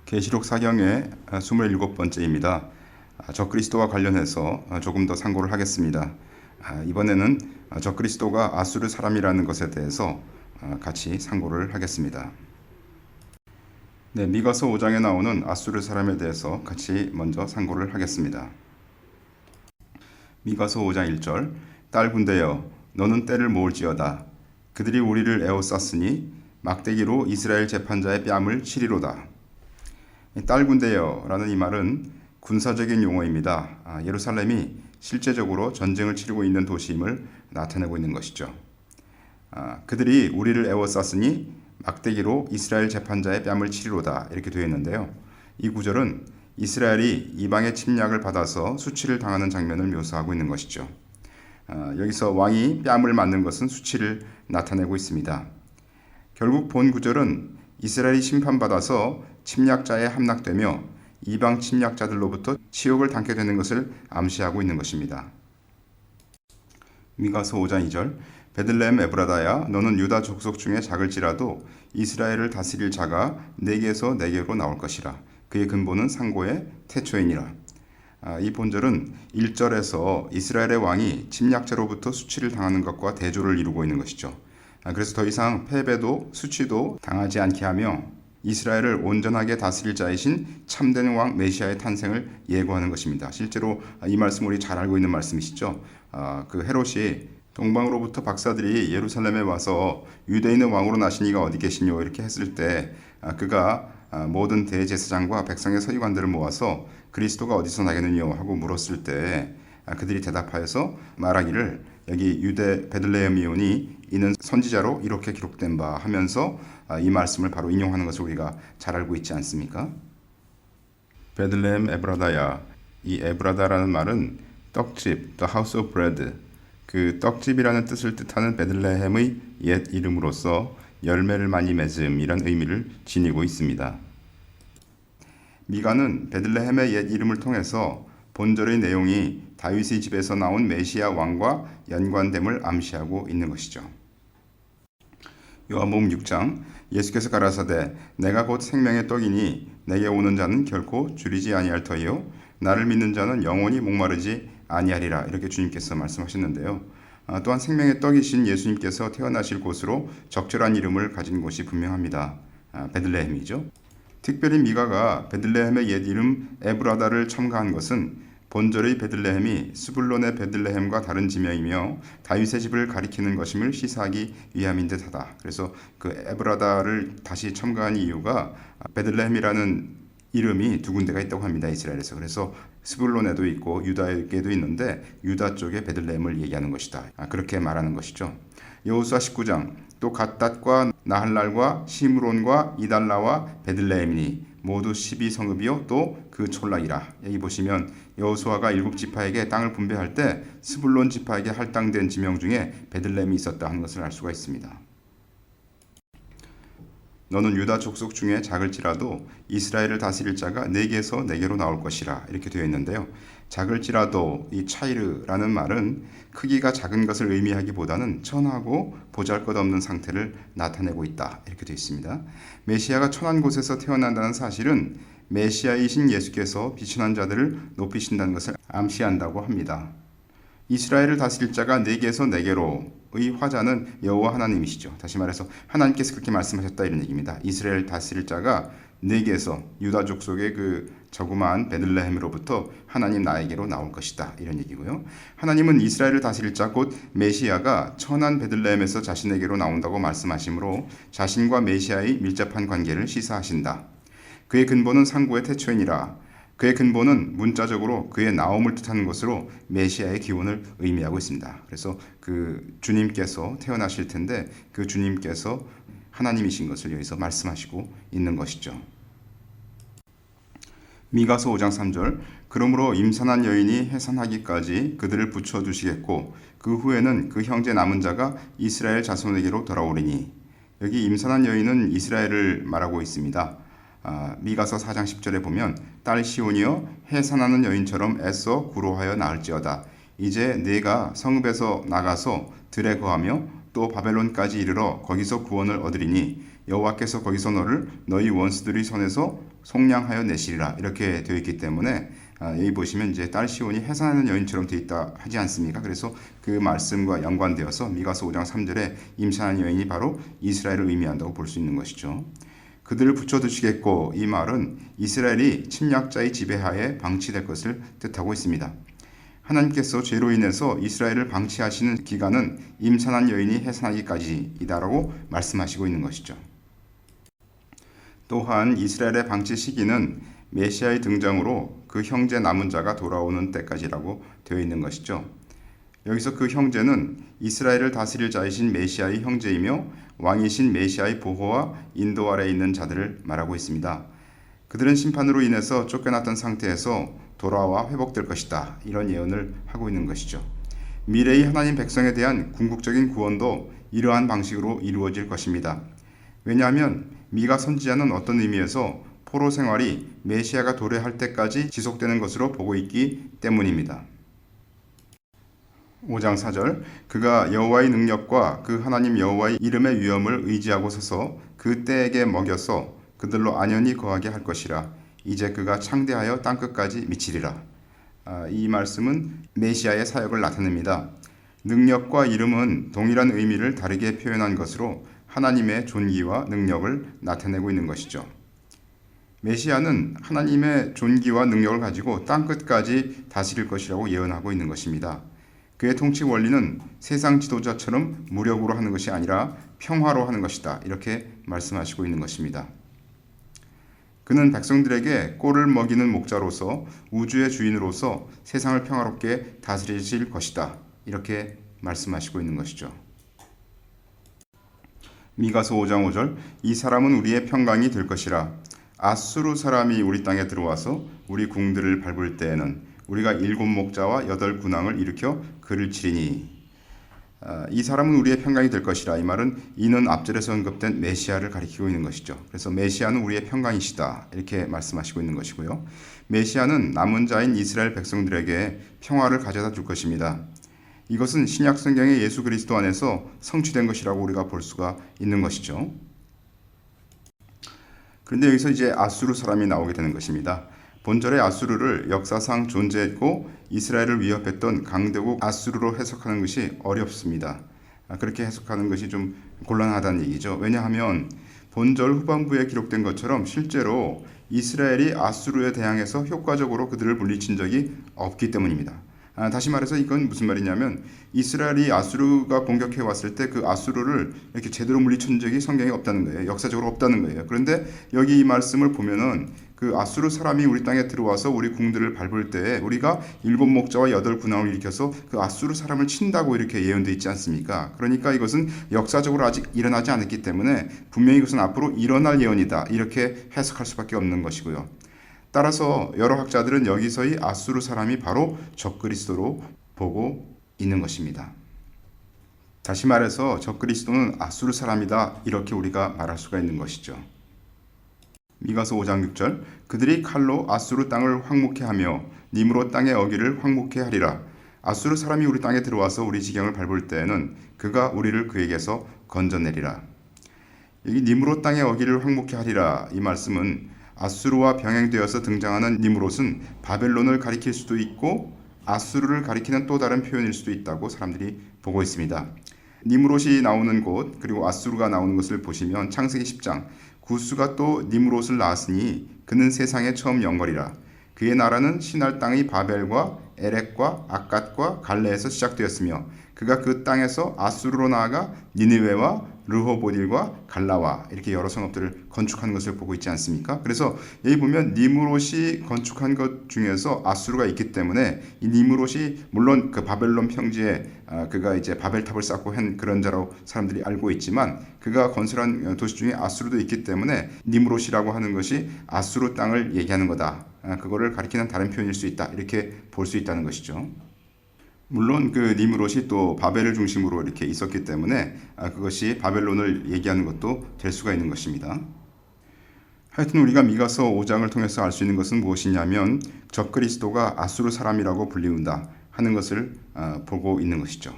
계시록 사경의 27번째입니다. 적그리스도와 관련해서 조금 더 상고를 하겠습니다. 이번에는 적그리스도가 아수르 사람이라는 것에 대해서 같이 상고를 하겠습니다. 네, 미가서 5장에 나오는 아수르 사람에 대해서 같이 먼저 상고를 하겠습니다. 미가서 5장 1절 딸 군대여 너는 때를 모을지어다. 그들이 우리를 에워쌌으니 막대기로 이스라엘 재판자의 뺨을 치리로다. 딸 군대여 라는 이 말은 군사적인 용어입니다. 예루살렘이 실제적으로 전쟁을 치르고 있는 도시임을 나타내고 있는 것이죠. 그들이 우리를 에워쌌으니 막대기로 이스라엘 재판자의 뺨을 치리로다 이렇게 되어 있는데요. 이 구절은 이스라엘이 이방의 침략을 받아서 수치를 당하는 장면을 묘사하고 있는 것이죠. 여기서 왕이 뺨을 맞는 것은 수치를 나타내고 있습니다. 결국 본 구절은 이스라엘이 심판받아서 침략자에 함락되며 이방 침략자들로부터 치욕을 당게 되는 것을 암시하고 있는 것입니다. 미가서 5장 2절 베들레헴 에브라다야 너는 유다 족속 중에 작을지라도 이스라엘을 다스릴 자가 네게서 네게로 나올 것이라. 그의 근본은 상고의 태초이니라. 이 본절은 1절에서 이스라엘의 왕이 침략자로부터 수치를 당하는 것과 대조를 이루고 있는 것이죠. 그래서 더 이상 패배도 수치도 당하지 않게 하며 이스라엘을 온전하게 다스릴 자이신 참된 왕 메시아의 탄생을 예고하는 것입니다. 실제로 이 말씀 우리 잘 알고 있는 말씀이시죠. 그 헤롯이 동방으로부터 박사들이 예루살렘에 와서 유대인의 왕으로 나신 이가 어디 계시뇨 이렇게 했을 때 그가 모든 대제사장과 백성의 서기관들을 모아서 그리스도가 어디서 나겠느냐 하고 물었을 때 그들이 대답하여서 말하기를 여기 유대 베들레헴이오니 이는 선지자로 이렇게 기록된 바 하면서 이 말씀을 바로 인용하는 것을 우리가 잘 알고 있지 않습니까? 베들레헴 에브라다야, 이 에브라다라는 말은 떡집, the house of bread, 그 떡집이라는 뜻을 뜻하는 베들레헴의 옛 이름으로서 열매를 많이 맺음이란 의미를 지니고 있습니다. 미가는 베들레헴의 옛 이름을 통해서 본절의 내용이 다윗의 집에서 나온 메시아 왕과 연관됨을 암시하고 있는 것이죠. 요한복음 6장 예수께서 가라사대 내가 곧 생명의 떡이니 내게 오는 자는 결코 줄이지 아니할 터이요 나를 믿는 자는 영원히 목마르지 아니하리라 이렇게 주님께서 말씀하셨는데요. 또한 생명의 떡이신 예수님께서 태어나실 곳으로 적절한 이름을 가진 곳이 분명합니다. 베들레헴이죠. 특별히 미가가 베들레헴의 옛 이름 에브라다를 첨가한 것은 본절의 베들레헴이 스불론의 베들레헴과 다른 지명이며 다윗의 집을 가리키는 것임을 시사하기 위함인 듯하다. 그래서 그 에브라다를 다시 첨가한 이유가 베들레헴이라는 이름이 두 군데가 있다고 합니다. 이스라엘에서. 그래서 스불론에도 있고 유다에게도 있는데 유다 쪽에 베들레헴을 얘기하는 것이다. 그렇게 말하는 것이죠. 여호수아 19장 또 갓닷과 나할랄과 시므론과 이달라와 베들레헴이니 모두 12성읍이요 또 그 촌락이라. 여기 보시면 여호수아가 7지파에게 땅을 분배할 때 스불론 지파에게 할당된 지명 중에 베들레헴이 있었다 하는 것을 알 수가 있습니다. 너는 유다 족속 중에 작을지라도 이스라엘을 다스릴 자가 네게서 네게로 나올 것이라 이렇게 되어 있는데요. 작을지라도 이 차이르라는 말은 크기가 작은 것을 의미하기보다는 천하고 보잘것없는 상태를 나타내고 있다 이렇게 되어 있습니다. 메시아가 천한 곳에서 태어난다는 사실은 메시아이신 예수께서 비천한 자들을 높이신다는 것을 암시한다고 합니다. 이스라엘을 다스릴 자가 네게서 네게로의 화자는 여호와 하나님이시죠. 다시 말해서 하나님께서 그렇게 말씀하셨다 이런 얘기입니다. 이스라엘 다스릴 자가 네게서 유다 족속의 그 저구마한 베들레헴으로부터 하나님 나에게로 나올 것이다 이런 얘기고요. 하나님은 이스라엘을 다스릴 자 곧 메시아가 천한 베들레헴에서 자신에게로 나온다고 말씀하시므로 자신과 메시아의 밀접한 관계를 시사하신다. 그의 근본은 상고의 태초이니라. 그의 근본은 문자적으로 그의 나옴을 뜻하는 것으로 메시아의 기원을 의미하고 있습니다. 그래서 그 주님께서 태어나실 텐데 그 주님께서 하나님이신 것을 여기서 말씀하시고 있는 것이죠. 미가서 5장 3절 그러므로 임산한 여인이 해산하기까지 그들을 붙여두시겠고 그 후에는 그 형제 남은 자가 이스라엘 자손에게로 돌아오리니. 여기 임산한 여인은 이스라엘을 말하고 있습니다. 미가서 4장 10절에 보면 딸 시온이여 해산하는 여인처럼 애써 구로하여 낳을지어다. 이제 네가 성읍에서 나가서 들에 거하며 또 바벨론까지 이르러 거기서 구원을 얻으리니 여호와께서 거기서 너를 너희 원수들의 손에서 속량하여 내시리라 이렇게 되어 있기 때문에 여기 보시면 이제 딸 시온이 해산하는 여인처럼 되어 있다 하지 않습니까? 그래서 그 말씀과 연관되어서 미가서 5장 3절에 임산한 여인이 바로 이스라엘을 의미한다고 볼 수 있는 것이죠. 그들을 붙여두시겠고 이 말은 이스라엘이 침략자의 지배하에 방치될 것을 뜻하고 있습니다. 하나님께서 죄로 인해서 이스라엘을 방치하시는 기간은 임산한 여인이 해산하기까지이다라고 말씀하시고 있는 것이죠. 또한 이스라엘의 방치 시기는 메시아의 등장으로 그 형제 남은 자가 돌아오는 때까지라고 되어 있는 것이죠. 여기서 그 형제는 이스라엘을 다스릴 자이신 메시아의 형제이며 왕이신 메시아의 보호와 인도 아래에 있는 자들을 말하고 있습니다. 그들은 심판으로 인해서 쫓겨났던 상태에서 돌아와 회복될 것이다. 이런 예언을 하고 있는 것이죠. 미래의 하나님 백성에 대한 궁극적인 구원도 이러한 방식으로 이루어질 것입니다. 왜냐하면 미가 선지자는 어떤 의미에서 포로 생활이 메시아가 도래할 때까지 지속되는 것으로 보고 있기 때문입니다. 5장 4절 그가 여호와의 능력과 그 하나님 여호와의 이름의 위엄을 의지하고 서서 그 떼에게 먹여서 그들로 안연히 거하게 할 것이라. 이제 그가 창대하여 땅끝까지 미치리라. 이 말씀은 메시아의 사역을 나타냅니다. 능력과 이름은 동일한 의미를 다르게 표현한 것으로 하나님의 존귀와 능력을 나타내고 있는 것이죠. 메시아는 하나님의 존귀와 능력을 가지고 땅끝까지 다스릴 것이라고 예언하고 있는 것입니다. 그의 통치 원리는 세상 지도자처럼 무력으로 하는 것이 아니라 평화로 하는 것이다. 이렇게 말씀하시고 있는 것입니다. 그는 백성들에게 꼴을 먹이는 목자로서 우주의 주인으로서 세상을 평화롭게 다스리실 것이다. 이렇게 말씀하시고 있는 것이죠. 미가서 5장 5절 이 사람은 우리의 평강이 될 것이라. 아수르 사람이 우리 땅에 들어와서 우리 궁들을 밟을 때에는 우리가 7 목자와 8 군왕을 일으켜 그를 치리니. 이 사람은 우리의 평강이 될 것이라. 이 말은 이는 앞절에서 언급된 메시아를 가리키고 있는 것이죠. 그래서 메시아는 우리의 평강이시다. 이렇게 말씀하시고 있는 것이고요. 메시아는 남은 자인 이스라엘 백성들에게 평화를 가져다 줄 것입니다. 이것은 신약 성경의 예수 그리스도 안에서 성취된 것이라고 우리가 볼 수가 있는 것이죠. 그런데 여기서 이제 아수르 사람이 나오게 되는 것입니다. 본절의 아수르를 역사상 존재했고 이스라엘을 위협했던 강대국 아수르로 해석하는 것이 어렵습니다. 그렇게 해석하는 것이 좀 곤란하다는 얘기죠. 왜냐하면 본절 후반부에 기록된 것처럼 실제로 이스라엘이 아수르에 대항해서 효과적으로 그들을 물리친 적이 없기 때문입니다. 다시 말해서 이건 무슨 말이냐면 이스라엘이 아수르가 공격해 왔을 때 그 아수르를 이렇게 제대로 물리친 적이 성경에 없다는 거예요. 역사적으로 없다는 거예요. 그런데 여기 이 말씀을 보면은 그 아수르 사람이 우리 땅에 들어와서 우리 궁들을 밟을 때 우리가 7 목자와 8 군왕을 일으켜서 그 아수르 사람을 친다고 이렇게 예언되어 있지 않습니까? 그러니까 이것은 역사적으로 아직 일어나지 않았기 때문에 분명히 이것은 앞으로 일어날 예언이다. 이렇게 해석할 수밖에 없는 것이고요. 따라서 여러 학자들은 여기서의 아수르 사람이 바로 적그리스도로 보고 있는 것입니다. 다시 말해서 적그리스도는 아수르 사람이다. 이렇게 우리가 말할 수가 있는 것이죠. 미가서 5장 6절 그들이 칼로 아수르 땅을 황무케 하며 니므롯 땅의 어기를 황무케 하리라. 아수르 사람이 우리 땅에 들어와서 우리 지경을 밟을 때에는 그가 우리를 그에게서 건져내리라. 여기 니므롯 땅의 어기를 황무케 하리라. 이 말씀은 아수르와 병행되어서 등장하는 니므롯은 바벨론을 가리킬 수도 있고 아수르를 가리키는 또 다른 표현일 수도 있다고 사람들이 보고 있습니다. 니므롯이 나오는 곳 그리고 아수르가 나오는 것을 보시면 창세기 10장 구스가 또 니므롯을 낳았으니 그는 세상에 처음 영걸이라. 그의 나라는 시날 땅의 바벨과 에렉과 아갓과 갈레에서 시작되었으며 그가 그 땅에서 아수르로 나아가 니느웨와 르호보딜과 갈라와 이렇게 여러 성읍들을 건축한 것을 보고 있지 않습니까? 그래서 여기 보면 니므롯이 건축한 것 중에서 아수르가 있기 때문에 이 니므롯이 물론 그 바벨론 평지에 그가 이제 바벨탑을 쌓고 한 그런 자라고 사람들이 알고 있지만 그가 건설한 도시 중에 아수르도 있기 때문에 니므롯이라고 하는 것이 아수르 땅을 얘기하는 거다. 그거를 가리키는 다른 표현일 수 있다. 이렇게 볼 수 있다는 것이죠. 물론 그 니므롯이 또 바벨을 중심으로 이렇게 있었기 때문에 그것이 바벨론을 얘기하는 것도 될 수가 있는 것입니다. 하여튼 우리가 미가서 5장을 통해서 알 수 있는 것은 무엇이냐면 적그리스도가 아수르 사람이라고 불리운다 하는 것을 보고 있는 것이죠.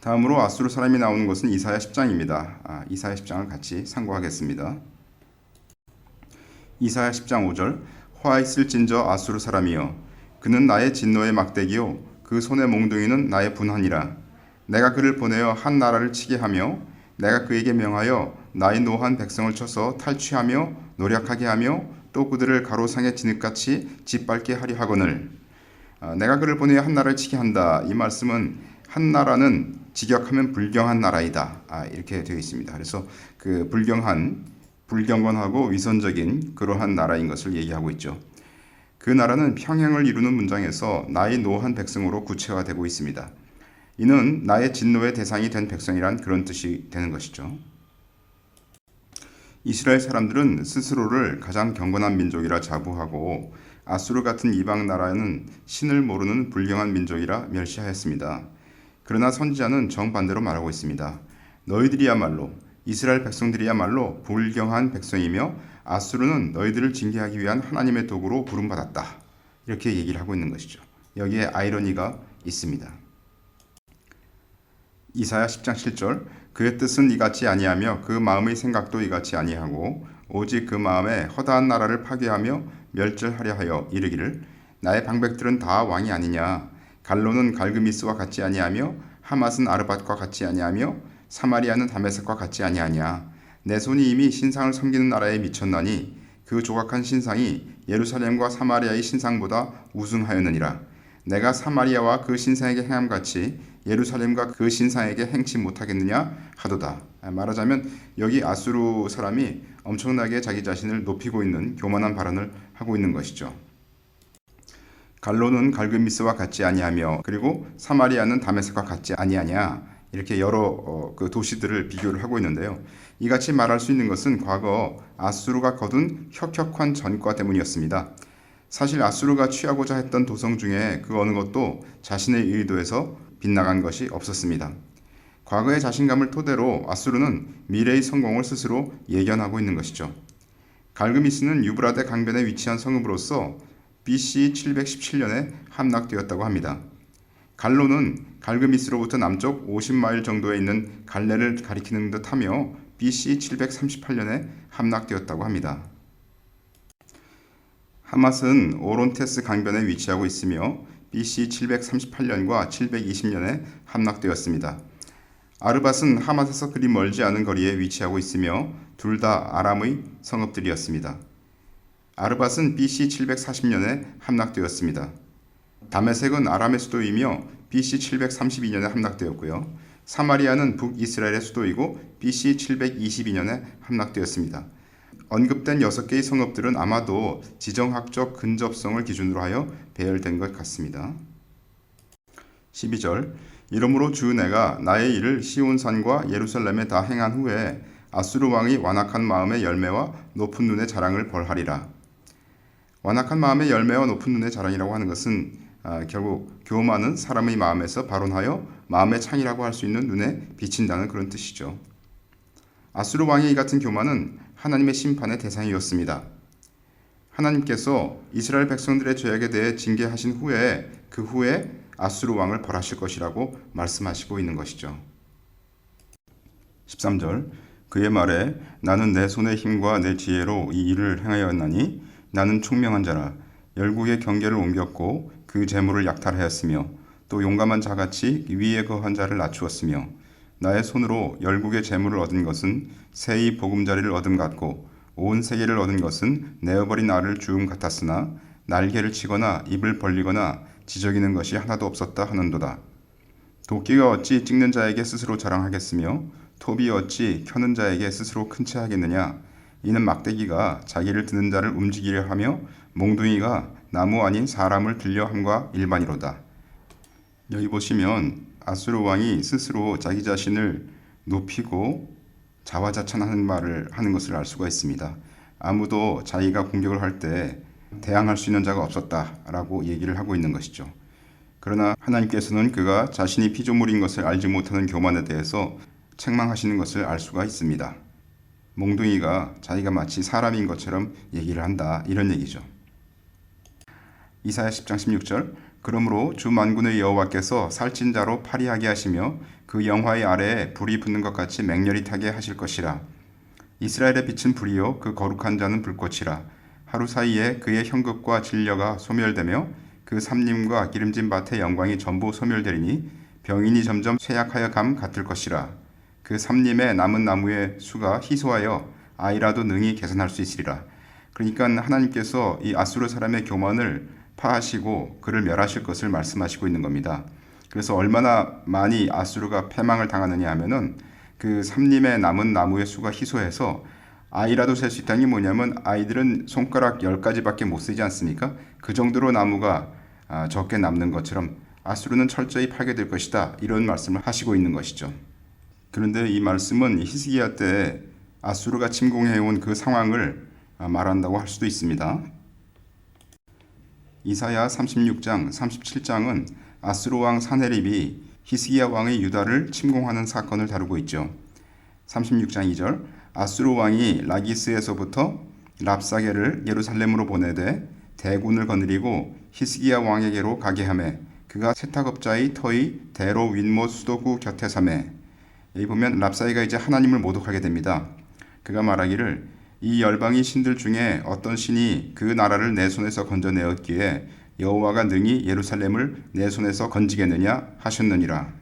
다음으로 아수르 사람이 나오는 것은 이사야 10장입니다. 이사야 10장을 같이 상고하겠습니다. 이사야 10장 5절 화 있을진저 아수르 사람이여 그는 나의 진노의 막대기요 그 손의 몽둥이는 나의 분한이라. 내가 그를 보내어 한 나라를 치게 하며 내가 그에게 명하여 나의 노한 백성을 쳐서 탈취하며 노력하게 하며 또 그들을 가로상의 진흙같이 짓밟게 하려 하거늘. 내가 그를 보내어 한 나라를 치게 한다. 이 말씀은 한 나라는 직역하면 불경한 나라이다. 이렇게 되어 있습니다. 그래서 그 불경건하고 위선적인 그러한 나라인 것을 얘기하고 있죠. 그 나라는 평행을 이루는 문장에서 나의 노한 백성으로 구체화되고 있습니다. 이는 나의 진노의 대상이 된 백성이란 그런 뜻이 되는 것이죠. 이스라엘 사람들은 스스로를 가장 경건한 민족이라 자부하고 아수르 같은 이방 나라는 신을 모르는 불경한 민족이라 멸시하였습니다. 그러나 선지자는 정반대로 말하고 있습니다. 너희들이야말로 이스라엘 백성들이야말로 불경한 백성이며 아수르는 너희들을 징계하기 위한 하나님의 도구로 부름받았다. 이렇게 얘기를 하고 있는 것이죠. 여기에 아이러니가 있습니다. 이사야 10장 7절 그의 뜻은 이같이 아니하며 그 마음의 생각도 이같이 아니하고 오직 그 마음에 허다한 나라를 파괴하며 멸절하려 하여 이르기를 나의 방백들은 다 왕이 아니냐 갈로는 갈그미스와 같이 아니하며 하맛은 아르밧과 같이 아니하며 사마리아는 다메섹과 같이 아니하냐 내 손이 이미 신상을 섬기는 나라에 미쳤나니 그 조각한 신상이 예루살렘과 사마리아의 신상보다 우승하였느니라. 내가 사마리아와 그 신상에게 행함같이 예루살렘과 그 신상에게 행치 못하겠느냐 하도다. 말하자면 여기 아수르 사람이 엄청나게 자기 자신을 높이고 있는 교만한 발언을 하고 있는 것이죠. 갈로는 갈그미스와 같지 아니하며 그리고 사마리아는 다메섹과 같지 아니하냐 이렇게 여러 그 도시들을 비교를 하고 있는데요. 이같이 말할 수 있는 것은 과거 아수르가 거둔 혁혁한 전과 때문이었습니다. 사실 아수르가 취하고자 했던 도성 중에 그 어느 것도 자신의 의도에서 빗나간 것이 없었습니다. 과거의 자신감을 토대로 아수르는 미래의 성공을 스스로 예견하고 있는 것이죠. 갈그미스는 유브라데 강변에 위치한 성읍으로서 BC 717년에 함락되었다고 합니다. 갈로는 갈그미스로부터 남쪽 50마일 정도에 있는 갈레를 가리키는 듯하며 BC 738년에 함락되었다고 합니다. 하맛은 오론테스 강변에 위치하고 있으며 BC 738년과 720년에 함락되었습니다. 아르밧은 하맛에서 그리 멀지 않은 거리에 위치하고 있으며 둘 다 아람의 성읍들이었습니다. 아르밧은 BC 740년에 함락되었습니다. 다메섹은 아람의 수도이며 BC 732년에 함락되었고요. 사마리아는 북이스라엘의 수도이고 BC 722년에 함락되었습니다. 언급된 6개의 성읍들은 아마도 지정학적 근접성을 기준으로 하여 배열된 것 같습니다. 12절 이러므로 주 내가 나의 일을 시온산과 예루살렘에 다 행한 후에 아수르 왕이 완악한 마음의 열매와 높은 눈의 자랑을 벌하리라. 완악한 마음의 열매와 높은 눈의 자랑이라고 하는 것은 결국 교만은 사람의 마음에서 발원하여 마음의 창이라고 할 수 있는 눈에 비친다는 그런 뜻이죠. 아수르 왕의 이 같은 교만은 하나님의 심판의 대상이었습니다. 하나님께서 이스라엘 백성들의 죄악에 대해 징계하신 후에 그 후에 아수르 왕을 벌하실 것이라고 말씀하시고 있는 것이죠. 13절 그의 말에 나는 내 손의 힘과 내 지혜로 이 일을 행하였나니 나는 총명한 자라 열국의 경계를 옮겼고 그 재물을 약탈하였으며 또 용감한 자같이 위에 거한 자를 낮추었으며 나의 손으로 열국의 재물을 얻은 것은 새의 보금자리를 얻음 같고 온 세계를 얻은 것은 내어버린 알을 주움 같았으나 날개를 치거나 입을 벌리거나 지저귀는 것이 하나도 없었다 하는도다. 도끼가 어찌 찍는 자에게 스스로 자랑하겠으며 톱이 어찌 켜는 자에게 스스로 큰 채 하겠느냐. 이는 막대기가 자기를 드는 자를 움직이려 하며 몽둥이가 나무 아닌 사람을 들려 함과 일반이로다. 여기 보시면 아수르 왕이 스스로 자기 자신을 높이고 자화자찬하는 말을 하는 것을 알 수가 있습니다. 아무도 자기가 공격을 할 때 대항할 수 있는 자가 없었다라고 얘기를 하고 있는 것이죠. 그러나 하나님께서는 그가 자신이 피조물인 것을 알지 못하는 교만에 대해서 책망하시는 것을 알 수가 있습니다. 몽둥이가 자기가 마치 사람인 것처럼 얘기를 한다 이런 얘기죠. 이사야 10장 16절 그러므로 주 만군의 여호와께서 살찐 자로 파리하게 하시며 그 영화의 아래에 불이 붙는 것 같이 맹렬히 타게 하실 것이라. 이스라엘의 빛은 불이요 그 거룩한 자는 불꽃이라. 하루 사이에 그의 형급과 진려가 소멸되며 그 삼림과 기름진 밭의 영광이 전부 소멸되리니 병인이 점점 쇠약하여 감 같을 것이라. 그 삼림의 남은 나무의 수가 희소하여 아이라도 능히 개선할 수 있으리라. 그러니까 하나님께서 이 아수르 사람의 교만을 파하시고 그를 멸하실 것을 말씀하시고 있는 겁니다. 그래서 얼마나 많이 아수르가 패망을 당하느냐 하면은 그 삼림의 남은 나무의 수가 희소해서 아이라도 셀 수 있다는 게 뭐냐면 아이들은 손가락 10가지밖에 못 쓰지 않습니까? 그 정도로 나무가 적게 남는 것처럼 아수르는 철저히 파괴될 것이다. 이런 말씀을 하시고 있는 것이죠. 그런데 이 말씀은 히스기야 때 아수르가 침공해온 그 상황을 말한다고 할 수도 있습니다. 이사야 36장, 37장은 아수르 왕 사네립이 히스기야 왕의 유다를 침공하는 사건을 다루고 있죠. 36장 2절 아수르 왕이 라기스에서부터 랍사게를 예루살렘으로 보내되 대군을 거느리고 히스기야 왕에게로 가게 하매 그가 세탁업자의 터의 대로 윗못 수도구 곁에 서매. 여기 보면 랍사게가 이제 하나님을 모독하게 됩니다. 그가 말하기를 이 열방의 신들 중에 어떤 신이 그 나라를 내 손에서 건져내었기에 여호와가 능히 예루살렘을 내 손에서 건지겠느냐 하셨느니라.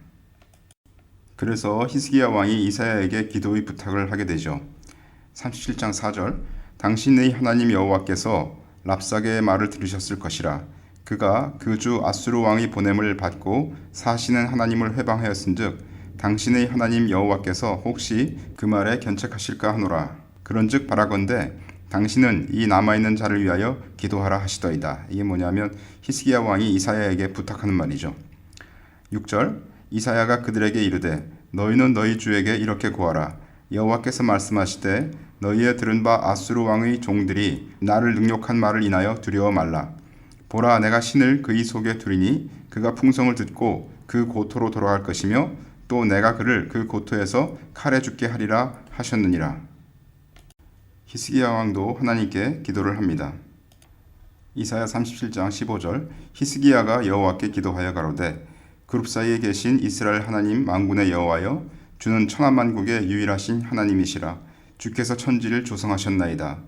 그래서 히스기야 왕이 이사야에게 기도의 부탁을 하게 되죠. 37장 4절 당신의 하나님 여호와께서 랍사게의 말을 들으셨을 것이라. 그가 그 주 아수르 왕의 보냄을 받고 사시는 하나님을 회방하였은즉 당신의 하나님 여호와께서 혹시 그 말에 견책하실까 하노라. 그런즉 바라건대 당신은 이 남아있는 자를 위하여 기도하라 하시더이다. 이게 뭐냐면 히스기야 왕이 이사야에게 부탁하는 말이죠. 6절 이사야가 그들에게 이르되 너희는 너희 주에게 이렇게 구하라. 여호와께서 말씀하시되 너희의 들은 바 아수르 왕의 종들이 나를 능욕한 말을 인하여 두려워 말라. 보라 내가 신을 그의 속에 두리니 그가 풍성을 듣고 그 고토로 돌아갈 것이며 또 내가 그를 그 고토에서 칼에 죽게 하리라 하셨느니라. 히스기야 왕도 하나님께 기도를 합니다. 이사야 37장 15절 히스기야가 여호와께 기도하여 가로되 그룹 사이에 계신 이스라엘 하나님 만군의 여호와여 주는 천하만국의 유일하신 하나님이시라. 주께서 천지를 조성하셨나이다.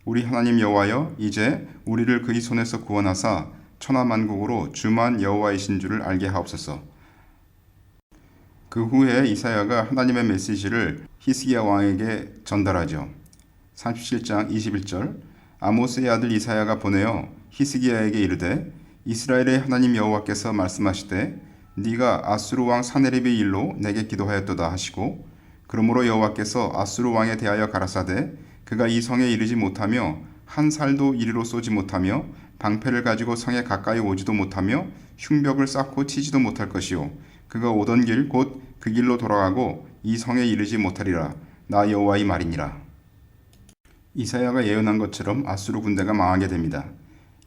우리 하나님 여호와여 이제 우리를 그의 손에서 구원하사 천하만국으로 주만 여호와이신 줄을 알게 하옵소서. 그 후에 이사야가 하나님의 메시지를 히스기야 왕에게 전달하죠. 37장 21절 아모스의 아들 이사야가 보내어 히스기야에게 이르되 이스라엘의 하나님 여호와께서 말씀하시되 네가 아수르 왕 사네립의 일로 내게 기도하였도다 하시고 그러므로 여호와께서 아수르 왕에 대하여 가라사대 그가 이 성에 이르지 못하며 한 살도 이리로 쏘지 못하며 방패를 가지고 성에 가까이 오지도 못하며 흉벽을 쌓고 치지도 못할 것이요 그가 오던 길 곧 그 길로 돌아가고 이 성에 이르지 못하리라. 나 여호와의 말이니라. 이사야가 예언한 것처럼 아수르 군대가 망하게 됩니다.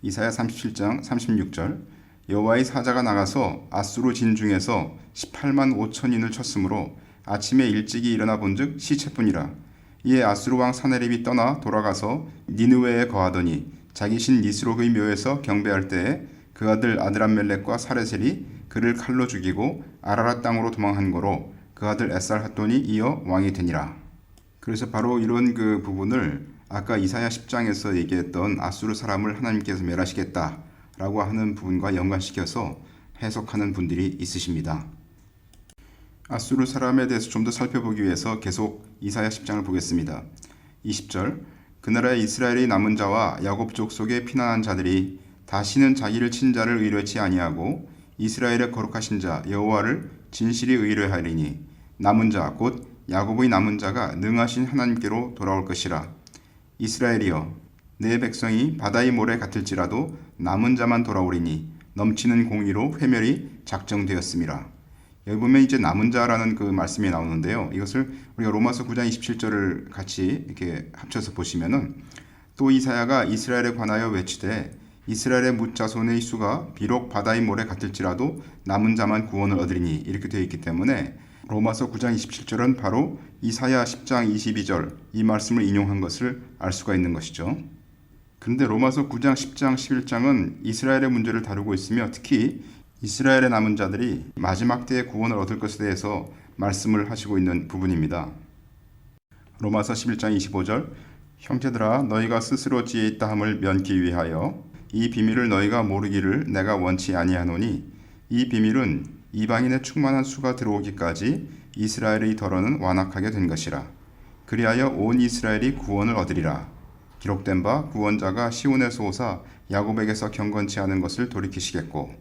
이사야 37장 36절 여호와의 사자가 나가서 아수르 진중에서 18만 5천인을 쳤으므로 아침에 일찍이 일어나 본즉 시체뿐이라. 이에 아수르 왕 사네립이 떠나 돌아가서 니느웨에 거하더니 자기 신 니스록의 묘에서 경배할 때에 그 아들 아드람멜렉과 사레셀이 그를 칼로 죽이고 아라랏 땅으로 도망한 거로 그 아들 에살핫돈이 이어 왕이 되니라. 그래서 바로 이런 그 부분을 아까 이사야 10장에서 얘기했던 아수르 사람을 하나님께서 멸하시겠다라고 하는 부분과 연관시켜서 해석하는 분들이 있으십니다. 아수르 사람에 대해서 좀 더 살펴보기 위해서 계속 이사야 10장을 보겠습니다. 20절 그나라에 이스라엘의 남은 자와 야곱 족속에 피난한 자들이 다시는 자기를 친 자를 의뢰치 아니하고 이스라엘의 거룩하신 자 여호와를 진실이 의뢰하리니 남은 자 곧 야곱의 남은 자가 능하신 하나님께로 돌아올 것이라. 이스라엘이여 내 백성이 바다의 모래 같을지라도 남은 자만 돌아오리니 넘치는 공의로 회멸이 작정되었음이라. 여기 보면 이제 남은 자라는 그 말씀이 나오는데요. 이것을 우리가 로마서 9장 27절을 같이 이렇게 합쳐서 보시면은 또 이사야가 이스라엘에 관하여 외치되 이스라엘의 뭇자손의 수가 비록 바다의 모래 같을지라도 남은 자만 구원을 얻으리니 이렇게 되어 있기 때문에 로마서 9장 27절은 바로 이사야 10장 22절 이 말씀을 인용한 것을 알 수가 있는 것이죠. 그런데 로마서 9장, 10장, 11장은 이스라엘의 문제를 다루고 있으며 특히 이스라엘의 남은 자들이 마지막 때의 구원을 얻을 것에 대해서 말씀을 하시고 있는 부분입니다. 로마서 11장 25절 형제들아 너희가 스스로 지혜 있다 함을 면기 위하여 이 비밀을 너희가 모르기를 내가 원치 아니하노니 이 비밀은 이방인의 충만한 수가 들어오기까지 이스라엘의 덜어는 완악하게 된 것이라. 그리하여 온 이스라엘이 구원을 얻으리라. 기록된 바 구원자가 시온에서 오사 야곱에게서 경건치 않은 것을 돌이키시겠고.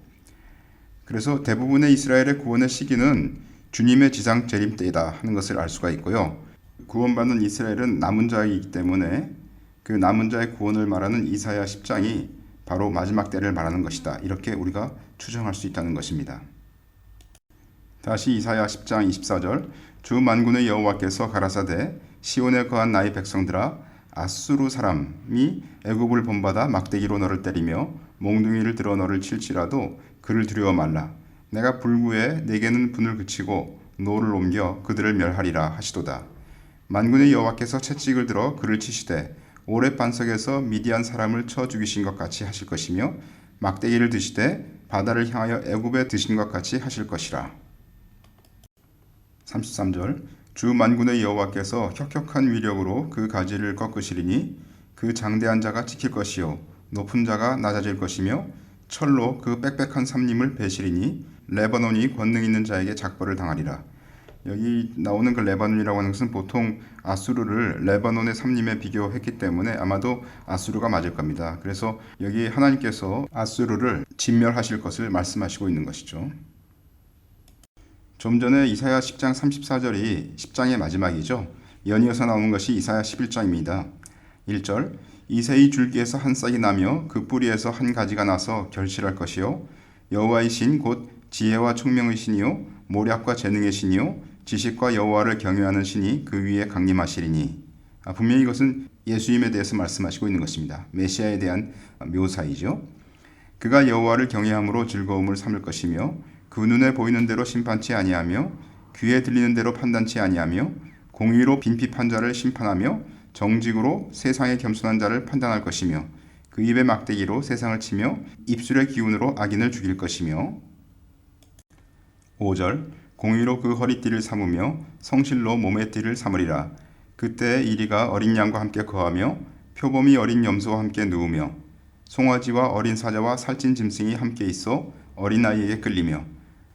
그래서 대부분의 이스라엘의 구원의 시기는 주님의 지상 재림 때이다 하는 것을 알 수가 있고요. 구원받는 이스라엘은 남은 자이기 때문에 그 남은 자의 구원을 말하는 이사야 10장이 바로 마지막 때를 말하는 것이다. 이렇게 우리가 추정할 수 있다는 것입니다. 다시 이사야 10장 24절 주 만군의 여호와께서 가라사대 시온에 거한 나의 백성들아 아수르 사람이 애굽을 본받아 막대기로 너를 때리며 몽둥이를 들어 너를 칠지라도 그를 두려워 말라. 내가 불구에 내게는 분을 그치고 노를 옮겨 그들을 멸하리라 하시도다. 만군의 여호와께서 채찍을 들어 그를 치시되 오랫 반석에서 미디안 사람을 쳐 죽이신 것 같이 하실 것이며 막대기를 드시되 바다를 향하여 애굽에 드신 것 같이 하실 것이라. 33절 주 만군의 여호와께서 혁혁한 위력으로 그 가지를 꺾으시리니 그 장대한 자가 지킬 것이요 높은 자가 낮아질 것이며 철로 그 빽빽한 삼림을 베시리니 레바논이 권능 있는 자에게 작벌을 당하리라. 여기 나오는 그 레바논이라고 하는 것은 보통 아수르를 레바논의 삼림에 비교했기 때문에 아마도 아수르가 맞을 겁니다. 그래서 여기 하나님께서 아수르를 진멸하실 것을 말씀하시고 있는 것이죠. 좀 전에 이사야 10장 34절이 10장의 마지막이죠. 연이어서 나오는 것이 이사야 11장입니다. 1절 이새의 줄기에서 한 싹이 나며 그 뿌리에서 한 가지가 나서 결실할 것이요 여호와의 신 곧 지혜와 총명의 신이요 모략과 재능의 신이요 지식과 여호와를 경외하는 신이 그 위에 강림하시리니. 분명히 이것은 예수님에 대해서 말씀하시고 있는 것입니다. 메시아에 대한 묘사이죠. 그가 여호와를 경외함으로 즐거움을 삼을 것이며 그 눈에 보이는 대로 심판치 아니하며 귀에 들리는 대로 판단치 아니하며 공의로 빈핍한 자를 심판하며 정직으로 세상의 겸손한 자를 판단할 것이며 그 입의 막대기로 세상을 치며 입술의 기운으로 악인을 죽일 것이며. 5절 공의로 그 허리띠를 삼으며 성실로 몸의 띠를 삼으리라. 그때 이리가 어린 양과 함께 거하며 표범이 어린 염소와 함께 누우며 송아지와 어린 사자와 살찐 짐승이 함께 있어 어린아이에게 끌리며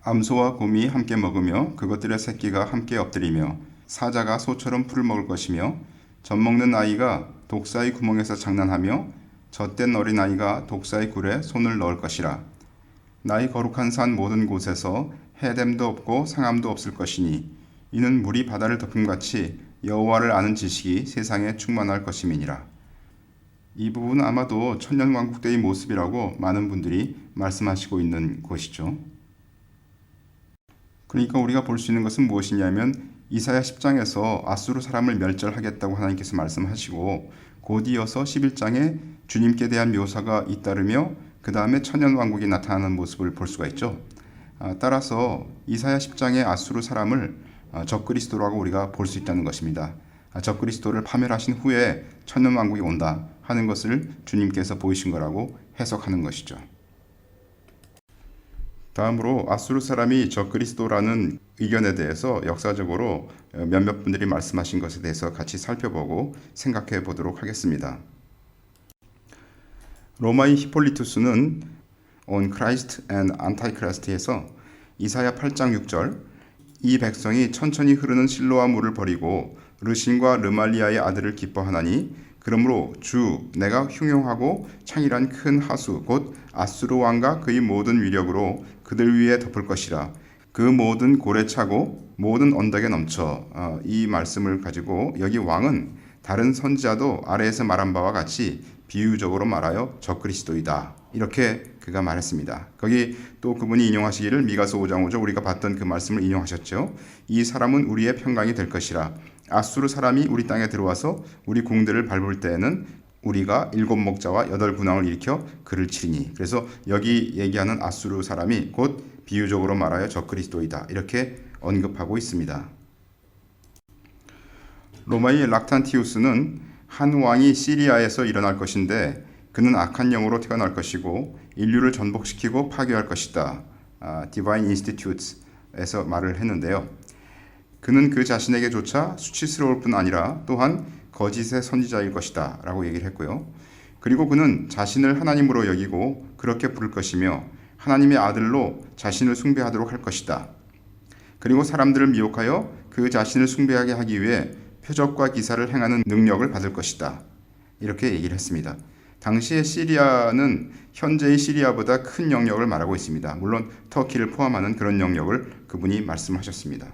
암소와 곰이 함께 먹으며 그것들의 새끼가 함께 엎드리며 사자가 소처럼 풀을 먹을 것이며 젖먹는 아이가 독사의 구멍에서 장난하며 젖된 어린아이가 독사의 굴에 손을 넣을 것이라. 나의 거룩한 산 모든 곳에서 해됨도 없고 상함도 없을 것이니 이는 물이 바다를 덮음같이 여호와를 아는 지식이 세상에 충만할 것임이니라. 이 부분은 아마도 천년왕국 때의 모습이라고 많은 분들이 말씀하시고 있는 곳이죠. 그러니까 우리가 볼 수 있는 것은 무엇이냐면 이사야 10장에서 아수르 사람을 멸절하겠다고 하나님께서 말씀하시고 곧 이어서 11장에 주님께 대한 묘사가 잇따르며 그 다음에 천년왕국이 나타나는 모습을 볼 수가 있죠. 따라서 이사야 10장의 아수르 사람을 적그리스도라고 우리가 볼 수 있다는 것입니다. 적그리스도를 파멸하신 후에 천년왕국이 온다 하는 것을 주님께서 보이신 거라고 해석하는 것이죠. 다음으로 아수르 사람이 적그리스도라는 의견에 대해서 역사적으로 몇몇 분들이 말씀하신 것에 대해서 같이 살펴보고 생각해 보도록 하겠습니다. 로마의 히폴리투스는 On Christ and Antichrist에서 이사야 8장 6절 이 백성이 천천히 흐르는 실로아 물을 버리고 르신과 르말리아의 아들을 기뻐하나니 그러므로 주 내가 흉용하고 창일한 큰 하수 곧 아수르 왕과 그의 모든 위력으로 그들 위에 덮을 것이라. 그 모든 골에 차고 모든 언덕에 넘쳐. 이 말씀을 가지고 여기 왕은 다른 선지자도 아래에서 말한 바와 같이 비유적으로 말하여 적그리스도이다. 이렇게 그가 말했습니다. 거기 또 그분이 인용하시기를 미가서 5장 5절 우리가 봤던 그 말씀을 인용하셨죠. 이 사람은 우리의 평강이 될 것이라. 아수르 사람이 우리 땅에 들어와서 우리 궁들을 밟을 때에는 우리가 7 목자와 8 군왕을 일으켜 그를 치리니. 그래서 여기 얘기하는 아수르 사람이 곧 비유적으로 말하여 적그리스도이다. 이렇게 언급하고 있습니다. 로마의 락탄티우스는 한 왕이 시리아에서 일어날 것인데 그는 악한 영으로 태어날 것이고 인류를 전복시키고 파괴할 것이다. Divine Institutes에서 말을 했는데요. 그는 그 자신에게조차 수치스러울 뿐 아니라 또한 거짓의 선지자일 것이다 라고 얘기를 했고요. 그리고 그는 자신을 하나님으로 여기고 그렇게 부를 것이며 하나님의 아들로 자신을 숭배하도록 할 것이다. 그리고 사람들을 미혹하여 그 자신을 숭배하게 하기 위해 표적과 기사를 행하는 능력을 받을 것이다. 이렇게 얘기를 했습니다. 당시의 시리아는 현재의 시리아보다 큰 영역을 말하고 있습니다. 물론 터키를 포함하는 그런 영역을 그분이 말씀하셨습니다.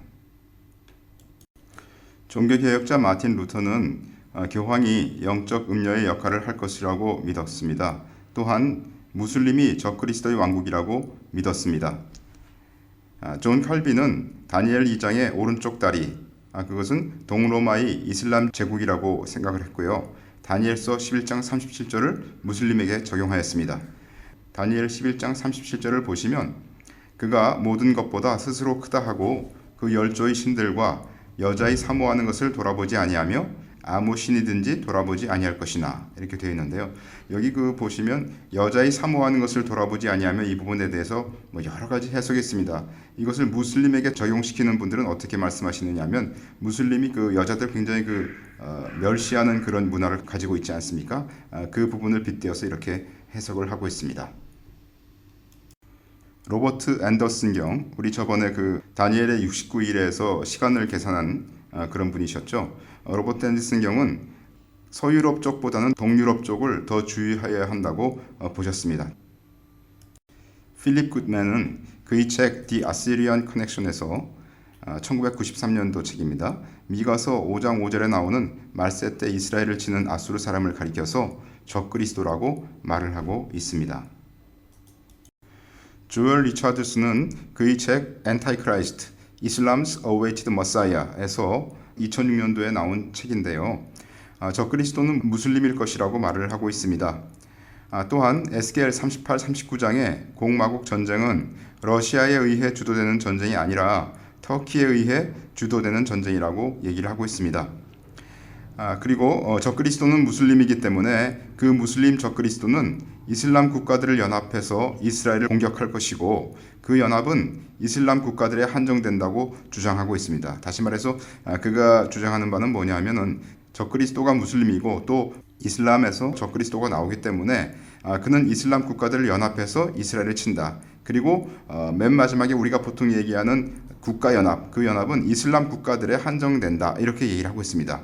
종교개혁자 마틴 루터는 교황이 영적 음녀의 역할을 할 것이라고 믿었습니다. 또한 무슬림이 적그리스도의 왕국이라고 믿었습니다. 존 칼빈은 다니엘 2장의 오른쪽 다리, 그것은 동로마의 이슬람 제국이라고 생각을 했고요. 다니엘서 11장 37절을 무슬림에게 적용하였습니다. 다니엘 11장 37절을 보시면 그가 모든 것보다 스스로 크다 하고 그 열조의 신들과 여자의 사모하는 것을 돌아보지 아니하며 아무 신이든지 돌아보지 아니할 것이나 이렇게 되어 있는데요. 여기 보시면 여자의 사모하는 것을 돌아보지 아니하며 이 부분에 대해서 여러 가지 해석이 있습니다. 이것을 무슬림에게 적용시키는 분들은 어떻게 말씀하시느냐 하면 무슬림이 여자들 굉장히 멸시하는 그런 문화를 가지고 있지 않습니까? 그 부분을 빗대어서 이렇게 해석을 하고 있습니다. 로버트 앤더슨 경, 우리 저번에 다니엘의 69일에서 시간을 계산한 그런 분이셨죠. 로버트 앤더슨 경은 서유럽 쪽보다는 동유럽 쪽을 더 주의해야 한다고 보셨습니다. 필립 굿맨은 그의 책 The Assyrian Connection에서 1993년도 책입니다. 미가서 5장 5절에 나오는 말세 때 이스라엘을 치는 아수르 사람을 가리켜서 적그리스도라고 말을 하고 있습니다. 조엘 리차드슨은 그의 책 Antichrist, Islam's Awaited Messiah에서 2006년도에 나온 책인데요. 적그리스도는 무슬림일 것이라고 말을 하고 있습니다. 또한 에스겔 38, 39장의 곡마곡 전쟁은 러시아에 의해 주도되는 전쟁이 아니라 터키에 의해 주도되는 전쟁이라고 얘기를 하고 있습니다. 그리고 적그리스도는 무슬림이기 때문에 그 무슬림 적그리스도는 이슬람 국가들을 연합해서 이스라엘을 공격할 것이고 그 연합은 이슬람 국가들에 한정된다고 주장하고 있습니다. 다시 말해서 그가 주장하는 바는 뭐냐 하면은 적그리스도가 무슬림이고 또 이슬람에서 적그리스도가 나오기 때문에 그는 이슬람 국가들을 연합해서 이스라엘을 친다. 그리고 맨 마지막에 우리가 보통 얘기하는 국가연합, 그 연합은 이슬람 국가들에 한정된다. 이렇게 얘기를 하고 있습니다.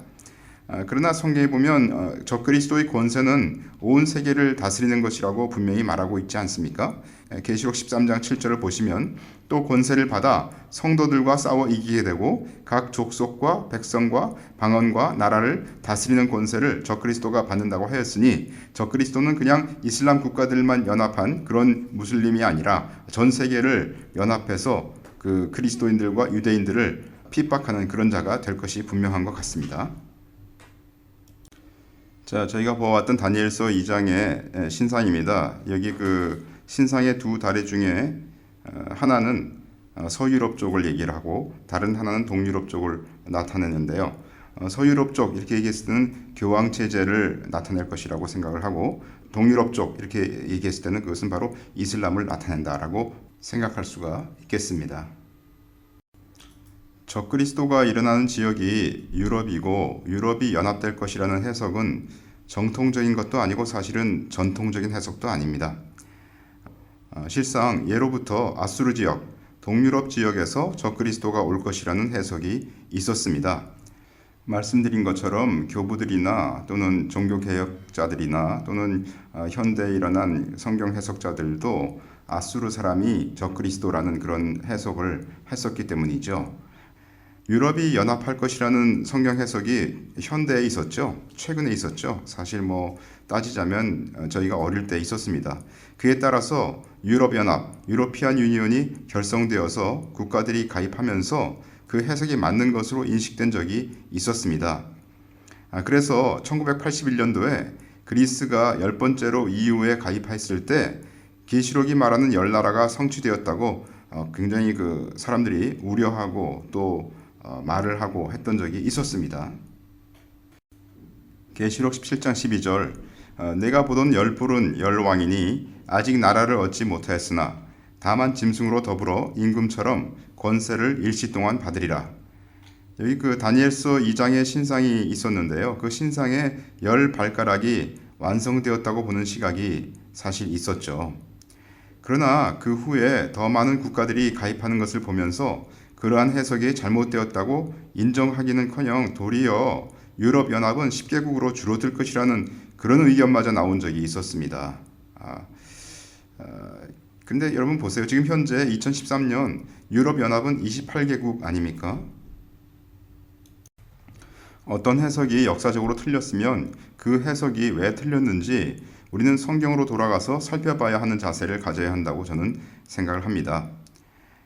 그러나 성경에 보면 적그리스도의 권세는 온 세계를 다스리는 것이라고 분명히 말하고 있지 않습니까? 계시록 13장 7절을 보시면 또 권세를 받아 성도들과 싸워 이기게 되고 각 족속과 백성과 방언과 나라를 다스리는 권세를 적그리스도가 받는다고 하였으니 적그리스도는 그냥 이슬람 국가들만 연합한 그런 무슬림이 아니라 전 세계를 연합해서 그 그리스도인들과 유대인들을 핍박하는 그런 자가 될 것이 분명한 것 같습니다. 자, 저희가 보아왔던 다니엘서 2장의 신상입니다. 여기 신상의 두 다리 중에 하나는 서유럽 쪽을 얘기를 하고 다른 하나는 동유럽 쪽을 나타내는데요. 서유럽 쪽 이렇게 얘기했을 때는 교황 체제를 나타낼 것이라고 생각을 하고 동유럽 쪽 이렇게 얘기했을 때는 그것은 바로 이슬람을 나타낸다라고 생각할 수가 있겠습니다. 적그리스도가 일어나는 지역이 유럽이고 유럽이 연합될 것이라는 해석은 정통적인 것도 아니고 사실은 전통적인 해석도 아닙니다. 실상 예로부터 아수르 지역, 동유럽 지역에서 적그리스도가 올 것이라는 해석이 있었습니다. 말씀드린 것처럼 교부들이나 또는 종교개혁자들이나 또는 현대에 일어난 성경 해석자들도 아수르 사람이 적그리스도라는 그런 해석을 했었기 때문이죠. 유럽이 연합할 것이라는 성경 해석이 현대에 있었죠. 최근에 있었죠. 사실 따지자면 저희가 어릴 때 있었습니다. 그에 따라서 유럽연합, 유로피안 유니온이 결성되어서 국가들이 가입하면서 그 해석이 맞는 것으로 인식된 적이 있었습니다. 그래서 1981년도에 그리스가 10번째로 EU에 가입했을 때 계시록이 말하는 10나라가 성취되었다고 굉장히 사람들이 우려하고 또 말을 하고 했던 적이 있었습니다. 계시록 17장 12절 내가 보던 열불은 열왕이니 아직 나라를 얻지 못하였으나 다만 짐승으로 더불어 임금처럼 권세를 일시 동안 받으리라. 여기 그 다니엘서 2장의 신상이 있었는데요. 그 신상에 열 발가락이 완성되었다고 보는 시각이 사실 있었죠. 그러나 그 후에 더 많은 국가들이 가입하는 것을 보면서 그러한 해석이 잘못되었다고 인정하기는커녕 도리어 유럽연합은 10개국으로 줄어들 것이라는 그런 의견마저 나온 적이 있었습니다. 근데 여러분 보세요. 지금 현재 2013년 유럽연합은 28개국 아닙니까? 어떤 해석이 역사적으로 틀렸으면 그 해석이 왜 틀렸는지 우리는 성경으로 돌아가서 살펴봐야 하는 자세를 가져야 한다고 저는 생각을 합니다.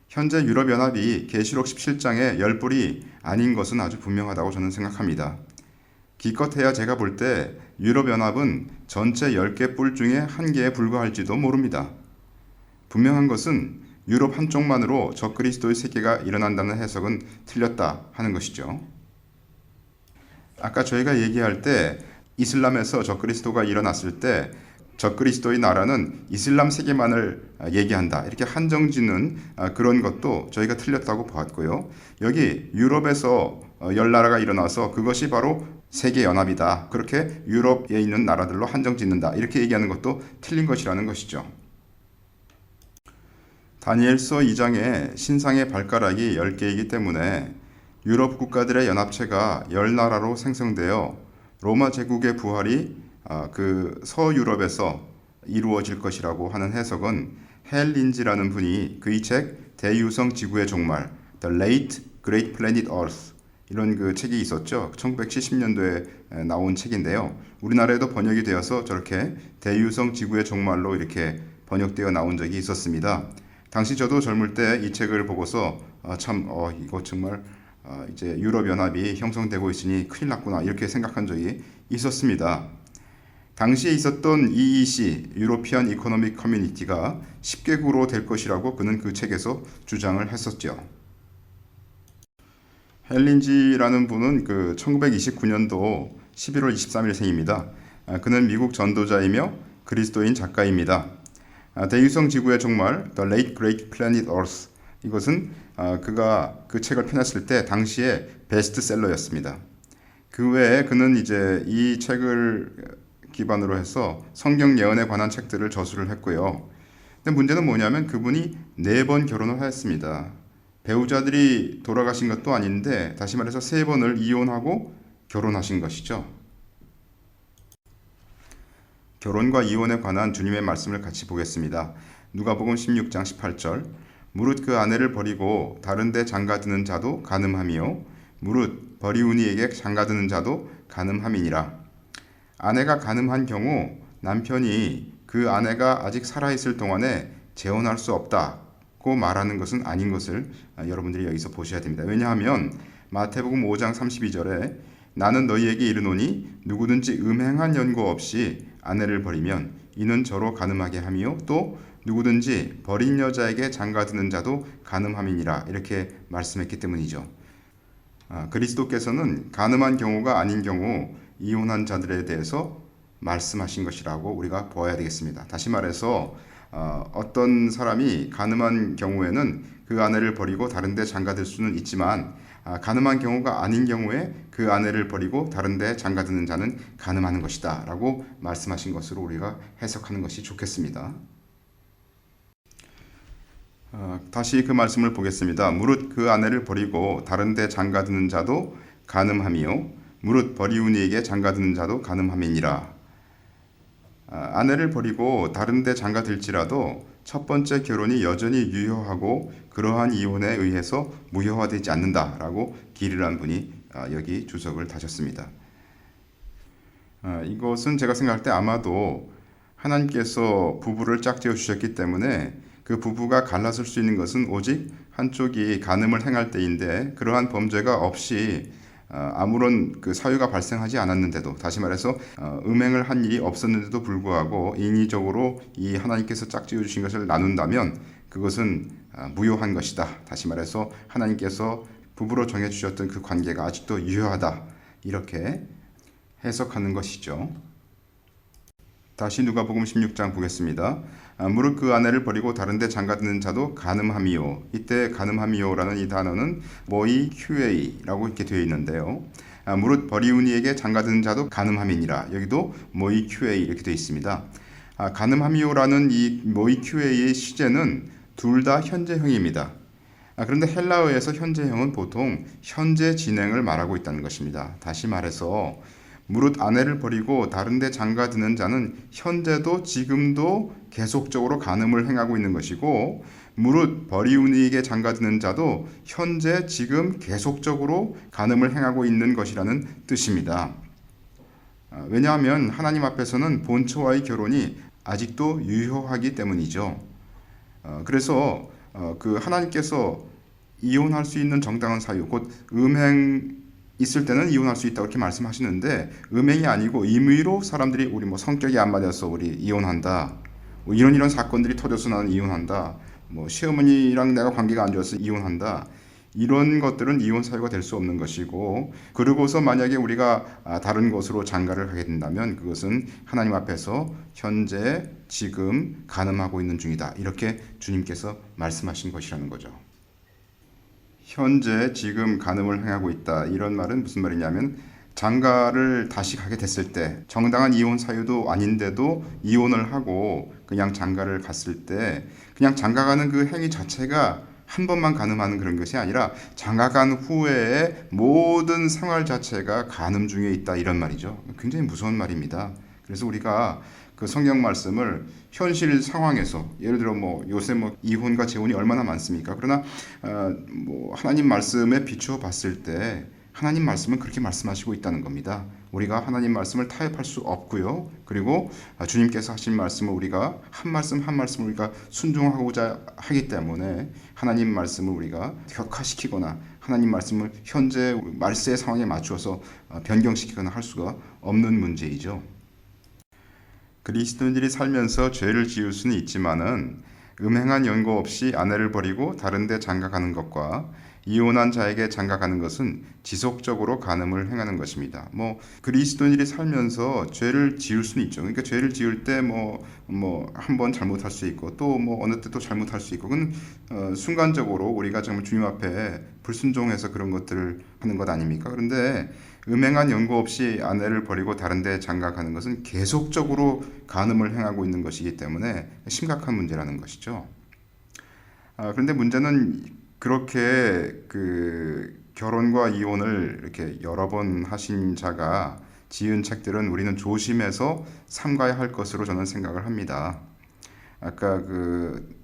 현재 유럽연합이 계시록 17장의 열뿔이 아닌 것은 아주 분명하다고 저는 생각합니다. 기껏해야 제가 볼 때 유럽연합은 전체 10개 뿔 중에 1개에 불과할지도 모릅니다. 분명한 것은 유럽 한쪽만으로 적그리스도의 세계가 일어난다는 해석은 틀렸다 하는 것이죠. 아까 저희가 얘기할 때 이슬람에서 적그리스도가 일어났을 때 적그리스도의 나라는 이슬람 세계만을 얘기한다. 이렇게 한정짓는 그런 것도 저희가 틀렸다고 보았고요. 여기 유럽에서 열 나라가 일어나서 그것이 바로 세계연합이다. 그렇게 유럽에 있는 나라들로 한정짓는다. 이렇게 얘기하는 것도 틀린 것이라는 것이죠. 다니엘서 2장에 신상의 발가락이 10개이기 때문에 유럽 국가들의 연합체가 10나라로 생성되어 로마 제국의 부활이 그 서유럽에서 이루어질 것이라고 하는 해석은 헬 린지라는 분이 그의 책 대유성 지구의 종말 The Late Great Planet Earth 이런 그 책이 있었죠. 1970년도에 나온 책인데요. 우리나라에도 번역이 되어서 저렇게 대유성 지구의 종말로 이렇게 번역되어 나온 적이 있었습니다. 당시 저도 젊을 때 이 책을 보고서 이거 정말 이제 유럽연합이 형성되고 있으니 큰일 났구나 이렇게 생각한 적이 있었습니다. 당시에 있었던 EEC, 유로피안 이코노믹 커뮤니티가 10개국으로 될 것이라고 그는 그 책에서 주장을 했었죠. 헬린지라는 분은 그 1929년도 11월 23일 생입니다. 그는 미국 전도자이며 그리스도인 작가입니다. 대유성 지구의 종말, The Late Great Planet Earth 이것은 그가 그 책을 펴냈을 때 당시에 베스트셀러였습니다. 그 외에 그는 이제 이 책을 기반으로 해서 성경 예언에 관한 책들을 저술을 했고요. 근데 문제는 뭐냐면 그분이 4번 결혼을 하였습니다. 배우자들이 돌아가신 것도 아닌데 다시 말해서 3번을 이혼하고 결혼하신 것이죠. 결혼과 이혼에 관한 주님의 말씀을 같이 보겠습니다. 누가복음 16장 18절 무릇 그 아내를 버리고 다른 데 장가드는 자도 간음함이요 무릇 버리우니에게 장가드는 자도 간음함이니라. 아내가 간음한 경우 남편이 그 아내가 아직 살아있을 동안에 재혼할 수 없다고 말하는 것은 아닌 것을 여러분들이 여기서 보셔야 됩니다. 왜냐하면 마태복음 5장 32절에 나는 너희에게 이르노니 누구든지 음행한 연고 없이 아내를 버리면 이는 저로 간음하게 함이요 또 누구든지 버린 여자에게 장가드는 자도 간음함이니라 이렇게 말씀했기 때문이죠. 그리스도께서는 간음한 경우가 아닌 경우 이혼한 자들에 대해서 말씀하신 것이라고 우리가 보아야 되겠습니다. 다시 말해서 어떤 사람이 간음한 경우에는 그 아내를 버리고 다른 데 장가들 수는 있지만 간음한 경우가 아닌 경우에 그 아내를 버리고 다른 데 장가드는 자는 간음하는 것이다 라고 말씀하신 것으로 우리가 해석하는 것이 좋겠습니다. 다시 그 말씀을 보겠습니다. 무릇 그 아내를 버리고 다른 데 장가드는 자도 간음함이요 무릇 버리우니에게 장가드는 자도 간음함이니라. 아내를 버리고 다른 데 장가들지라도 첫 번째 결혼이 여전히 유효하고 그러한 이혼에 의해서 무효화되지 않는다라고 길이라는 분이 여기 주석을 다셨습니다. 이것은 제가 생각할 때 아마도 하나님께서 부부를 짝지어 주셨기 때문에 그 부부가 갈라설 수 있는 것은 오직 한쪽이 간음을 행할 때인데 그러한 범죄가 없이 아무런 그 사유가 발생하지 않았는데도 다시 말해서 음행을 한 일이 없었는데도 불구하고 인위적으로 이 하나님께서 짝지어 주신 것을 나눈다면 그것은 무효한 것이다. 다시 말해서 하나님께서 부부로 정해 주셨던 그 관계가 아직도 유효하다. 이렇게 해석하는 것이죠. 다시 누가복음 16장 보겠습니다. 무릇 그 아내를 버리고 다른 데 장가드는 자도 간음함이요. 이때 간음함이요라는 이 단어는 모이 큐에이라고 이렇게 되어 있는데요. 무릇 버리운 이에게 장가드는 자도 간음함이니라. 여기도 모이 큐에이 이렇게 되어 있습니다. 간음함이요라는 이 모이 큐에이의 시제는 둘 다 현재형입니다. 그런데 헬라어에서 현재형은 보통 현재 진행을 말하고 있다는 것입니다. 다시 말해서 무릇 아내를 버리고 다른 데 장가드는 자는 현재도 지금도 계속적으로 간음을 행하고 있는 것이고, 무릇 버리운 이에게 장가드는 자도 현재 지금 계속적으로 간음을 행하고 있는 것이라는 뜻입니다. 왜냐하면 하나님 앞에서는 본처와의 결혼이 아직도 유효하기 때문이죠. 그래서 그 하나님께서 이혼할 수 있는 정당한 사유, 곧 음행 있을 때는 이혼할 수 있다고 이렇게 말씀하시는데, 음행이 아니고 임의로 사람들이 우리 뭐 성격이 안 맞아서 우리 이혼한다, 뭐 이런 사건들이 터져서 나는 이혼한다, 뭐 시어머니랑 내가 관계가 안 좋아서 이혼한다, 이런 것들은 이혼 사유가 될 수 없는 것이고, 그러고서 만약에 우리가 다른 곳으로 장가를 가게 된다면 그것은 하나님 앞에서 현재 지금 간음하고 있는 중이다, 이렇게 주님께서 말씀하신 것이라는 거죠. 현재 지금 간음을 행하고 있다, 이런 말은 무슨 말이냐면, 장가를 다시 가게 됐을 때 정당한 이혼 사유도 아닌데도 이혼을 하고 그냥 장가를 갔을 때, 그냥 장가가는 그 행위 자체가 한 번만 간음하는 그런 것이 아니라 장가간 후에 모든 생활 자체가 간음 중에 있다, 이런 말이죠. 굉장히 무서운 말입니다. 그래서 우리가 그 성경 말씀을 현실 상황에서, 예를 들어 뭐 요새 뭐 이혼과 재혼이 얼마나 많습니까? 그러나 뭐 하나님 말씀에 비추어 봤을 때 하나님 말씀은 그렇게 말씀하시고 있다는 겁니다. 우리가 하나님 말씀을 타협할 수 없고요. 그리고 주님께서 하신 말씀을 우리가 한 말씀 한 말씀 우리가 순종하고자 하기 때문에 하나님 말씀을 우리가 격화시키거나 하나님 말씀을 현재 말세의 상황에 맞추어서 변경시키거나 할 수가 없는 문제이죠. 그리스도인들이 살면서 죄를 지을 수는 있지만은 음행한 연고 없이 아내를 버리고 다른 데 장가가는 것과 이혼한 자에게 장가가는 것은 지속적으로 간음을 행하는 것입니다. 뭐 그리스도인들이 살면서 죄를 지을 수는 있죠. 그러니까 죄를 지을 때 뭐 한 번 잘못할 수 있고 또 뭐 어느 때 또 잘못할 수 있고, 그건 순간적으로 우리가 정말 주님 앞에 불순종해서 그런 것들을 하는 것 아닙니까? 그런데 음행한 연고 없이 아내를 버리고 다른 데 장가가는 것은 계속적으로 간음을 행하고 있는 것이기 때문에 심각한 문제라는 것이죠. 그런데 문제는 그렇게 그 결혼과 이혼을 이렇게 여러 번 하신 자가 지은 책들은 우리는 조심해서 삼가야 할 것으로 저는 생각을 합니다. 아까 그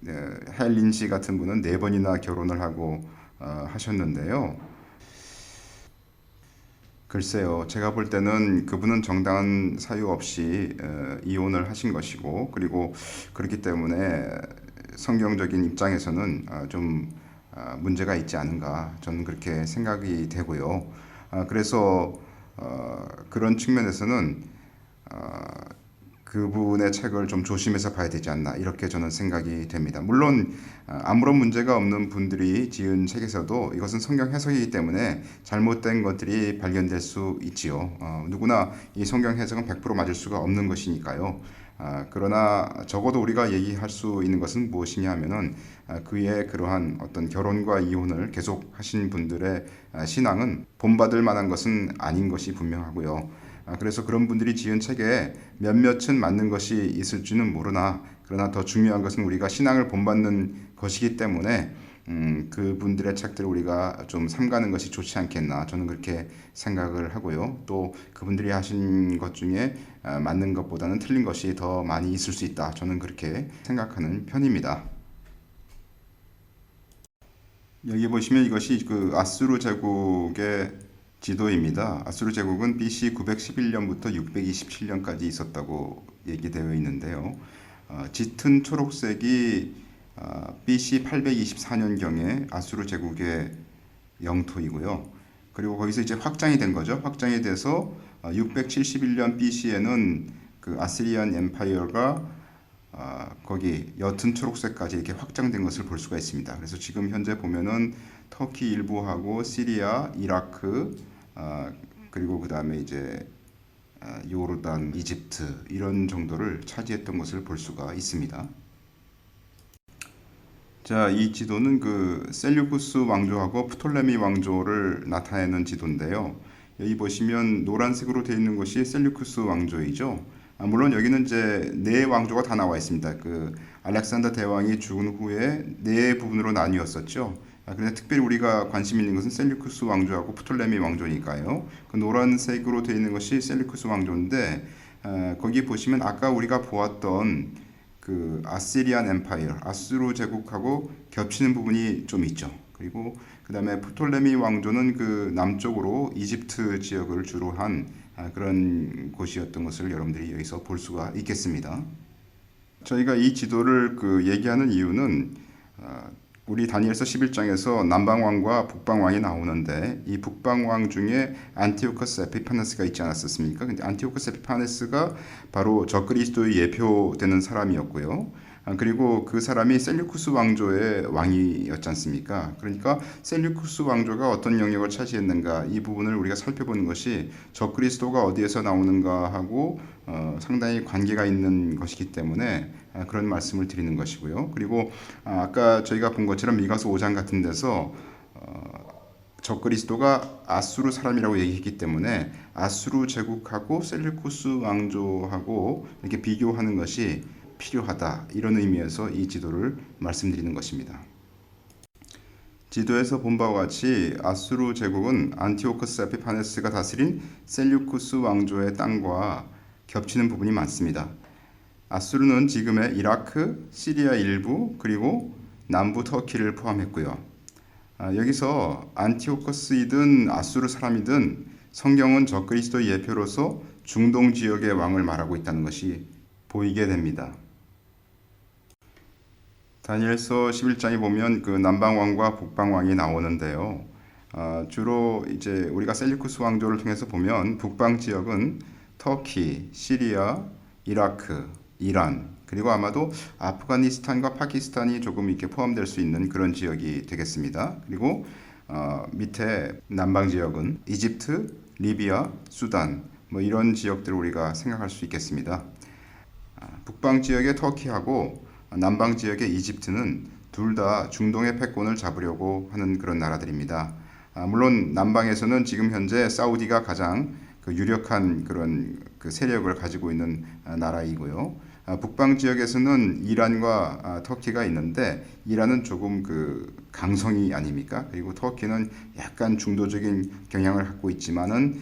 헬린 씨 같은 분은 4번이나 결혼을 하고 하셨는데요. 글쎄요, 제가 볼 때는 그분은 정당한 사유 없이 이혼을 하신 것이고, 그리고 그렇기 때문에 성경적인 입장에서는 좀 문제가 있지 않은가, 저는 그렇게 생각이 되고요. 그래서 그런 측면에서는 그분의 책을 좀 조심해서 봐야 되지 않나, 이렇게 저는 생각이 됩니다. 물론 아무런 문제가 없는 분들이 지은 책에서도 이것은 성경 해석이기 때문에 잘못된 것들이 발견될 수 있지요. 누구나 이 성경 해석은 100% 맞을 수가 없는 것이니까요. 그러나 적어도 우리가 얘기할 수 있는 것은 무엇이냐 하면은 그의 그러한 어떤 결혼과 이혼을 계속 하신 분들의 신앙은 본받을 만한 것은 아닌 것이 분명하고요. 그래서 그런 분들이 지은 책에 몇몇은 맞는 것이 있을지는 모르나, 그러나 더 중요한 것은 우리가 신앙을 본받는 것이기 때문에 그분들의 책들을 우리가 좀 삼가는 것이 좋지 않겠나, 저는 그렇게 생각을 하고요. 또 그분들이 하신 것 중에 맞는 것보다는 틀린 것이 더 많이 있을 수 있다, 저는 그렇게 생각하는 편입니다. 여기 보시면 이것이 그 아수르 제국의 지도입니다. 아수르 제국은 BC 911년부터 627년까지 있었다고 얘기되어 있는데요. 짙은 초록색이 BC 824년경에 아수르 제국의 영토이고요. 그리고 거기서 이제 확장이 된 거죠. 확장이 돼서 671년 BC에는 그 아시리안 엠파이어가 거기 옅은 초록색까지 이렇게 확장된 것을 볼 수가 있습니다. 그래서 지금 현재 보면은 터키 일부하고 시리아, 이라크, 그리고 그 다음에 이제 요르단, 이집트 이런 정도를 차지했던 것을 볼 수가 있습니다. 자, 이 지도는 그 셀류쿠스 왕조하고 프톨레미 왕조를 나타내는 지도인데요. 여기 보시면 노란색으로 되어 있는 것이 셀류쿠스 왕조이죠. 물론 여기는 이제 네 왕조가 다 나와 있습니다. 그 알렉산더 대왕이 죽은 후에 네 부분으로 나뉘었었죠. 그런데 특별히 우리가 관심 있는 것은 셀류쿠스 왕조하고 프톨레미 왕조니까요. 그 노란색으로 되어 있는 것이 셀류쿠스 왕조인데 거기 보시면 아까 우리가 보았던 그 아시리안 엠파이어, 아수르 제국하고 겹치는 부분이 좀 있죠. 그리고 그 다음에 프톨레미 왕조는 그 남쪽으로 이집트 지역을 주로 한 그런 곳이었던 것을 여러분들이 여기서 볼 수가 있겠습니다. 저희가 이 지도를 그 얘기하는 이유는 우리 다니엘서 11장에서 남방왕과 북방왕이 나오는데 이 북방왕 중에 안티오커스 에피파네스가 있지 않았었습니까? 근데 안티오커스 에피파네스가 바로 적그리스도의 예표되는 사람이었고요. 그리고 그 사람이 셀류쿠스 왕조의 왕이었지 않습니까? 그러니까 셀류쿠스 왕조가 어떤 영역을 차지했는가 이 부분을 우리가 살펴보는 것이 적그리스도가 어디에서 나오는가 하고 상당히 관계가 있는 것이기 때문에 그런 말씀을 드리는 것이고요. 그리고 아까 저희가 본 것처럼 미가서 5장 같은 데서 적그리스도가 아수르 사람이라고 얘기했기 때문에 아수르 제국하고 셀류쿠스 왕조하고 이렇게 비교하는 것이 필요하다. 이런 의미에서 이 지도를 말씀드리는 것입니다. 지도에서 본 바와 같이 아수르 제국은 안티오커스 에피파네스가 다스린 셀류쿠스 왕조의 땅과 겹치는 부분이 많습니다. 아수르는 지금의 이라크, 시리아 일부, 그리고 남부 터키를 포함했고요. 여기서 안티오커스이든 아수르 사람이든 성경은 적그리스도의 예표로서 중동 지역의 왕을 말하고 있다는 것이 보이게 됩니다. 다니엘서 11장에 보면 그 남방왕과 북방왕이 나오는데요. 주로 이제 우리가 셀류쿠스 왕조를 통해서 보면 북방 지역은 터키, 시리아, 이라크, 이란, 그리고 아마도 아프가니스탄과 파키스탄이 조금 이렇게 포함될 수 있는 그런 지역이 되겠습니다. 그리고 밑에 남방 지역은 이집트, 리비아, 수단 뭐 이런 지역들을 우리가 생각할 수 있겠습니다. 북방 지역의 터키하고 남방 지역의 이집트는 둘 다 중동의 패권을 잡으려고 하는 그런 나라들입니다. 물론 남방에서는 지금 현재 사우디가 가장 그 유력한 그런 그 세력을 가지고 있는 나라이고요. 북방 지역에서는 이란과 터키가 있는데 이란은 조금 그 강성이 아닙니까? 그리고 터키는 약간 중도적인 경향을 갖고 있지만은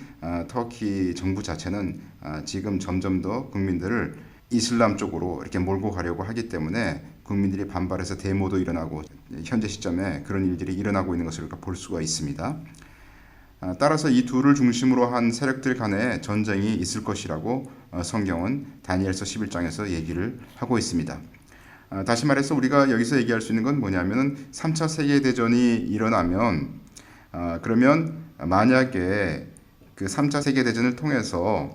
터키 정부 자체는 지금 점점 더 국민들을 이슬람 쪽으로 이렇게 몰고 가려고 하기 때문에 국민들이 반발해서 데모도 일어나고 현재 시점에 그런 일들이 일어나고 있는 것을 볼 수가 있습니다. 따라서 이 둘을 중심으로 한 세력들 간의 전쟁이 있을 것이라고 성경은 다니엘서 11장에서 얘기를 하고 있습니다. 다시 말해서 우리가 여기서 얘기할 수 있는 건 뭐냐면은 3차 세계대전이 일어나면 그러면 만약에 그 3차 세계대전을 통해서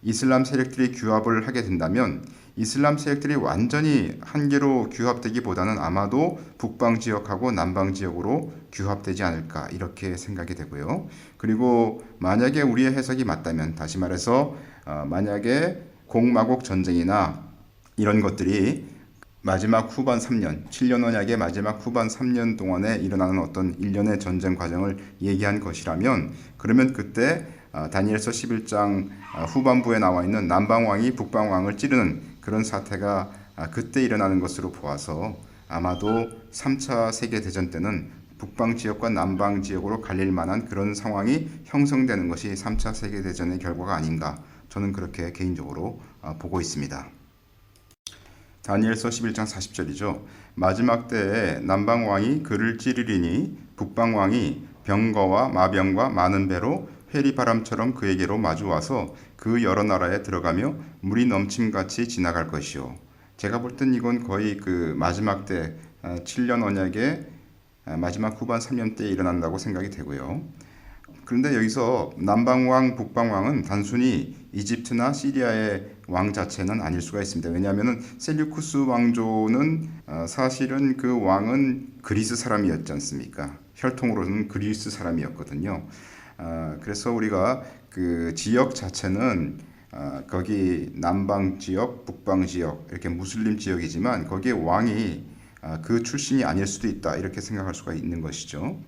이슬람 세력들이 규합을 하게 된다면 이슬람 세력들이 완전히 한 개로 규합되기보다는 아마도 북방 지역하고 남방 지역으로 규합되지 않을까 이렇게 생각이 되고요. 그리고 만약에 우리의 해석이 맞다면 다시 말해서 만약에 공마국 전쟁이나 이런 것들이 마지막 후반 3년, 7년 언약의 마지막 후반 3년 동안에 일어나는 어떤 일련의 전쟁 과정을 얘기한 것이라면 그러면 그때 다니엘서 11장 후반부에 나와 있는 남방왕이 북방왕을 찌르는 그런 사태가 그때 일어나는 것으로 보아서 아마도 3차 세계대전 때는 북방 지역과 남방 지역으로 갈릴 만한 그런 상황이 형성되는 것이 3차 세계대전의 결과가 아닌가 저는 그렇게 개인적으로 보고 있습니다. 다니엘서 11장 40절이죠. 마지막 때에 남방왕이 그를 찌르리니 북방왕이 병거와 마병과 많은 배로 회리바람처럼 그에게로 마주와서 그 여러 나라에 들어가며 물이 넘침같이 지나갈 것이요. 제가 볼 땐 이건 거의 그 마지막 때 7년 언약의 마지막 후반 3년 때 일어난다고 생각이 되고요. 그런데 여기서 남방왕, 북방왕은 단순히 이집트나 시리아의 왕 자체는 아닐 수가 있습니다. 왜냐하면 셀류쿠스 왕조는 사실은 그 왕은 그리스 사람이었지 않습니까? 혈통으로는 그리스 사람이었거든요. 그래서 우리가 그 지역 자체는 거기 남방 지역, 북방 지역 이렇게 무슬림 지역이지만 거기에 왕이 그 출신이 아닐 수도 있다 이렇게 생각할 수가 있는 것이죠.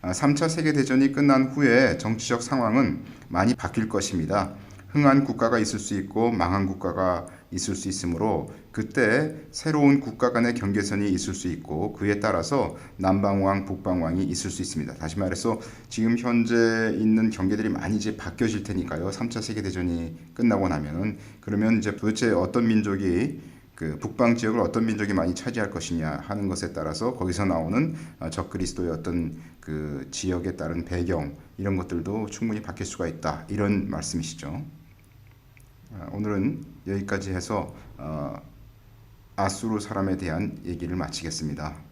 3차 세계대전이 끝난 후에 정치적 상황은 많이 바뀔 것입니다. 흥한 국가가 있을 수 있고 망한 국가가 있을 수 있으므로 그때 새로운 국가 간의 경계선이 있을 수 있고 그에 따라서 남방왕, 북방왕이 있을 수 있습니다. 다시 말해서 지금 현재 있는 경계들이 많이 이제 바뀌어질 테니까요. 3차 세계대전이 끝나고 나면은 그러면 이제 도대체 어떤 민족이 그 북방 지역을 어떤 민족이 많이 차지할 것이냐 하는 것에 따라서 거기서 나오는 적그리스도의 어떤 그 지역에 따른 배경 이런 것들도 충분히 바뀔 수가 있다 이런 말씀이시죠. 오늘은 여기까지 해서 아수르 사람에 대한 얘기를 마치겠습니다.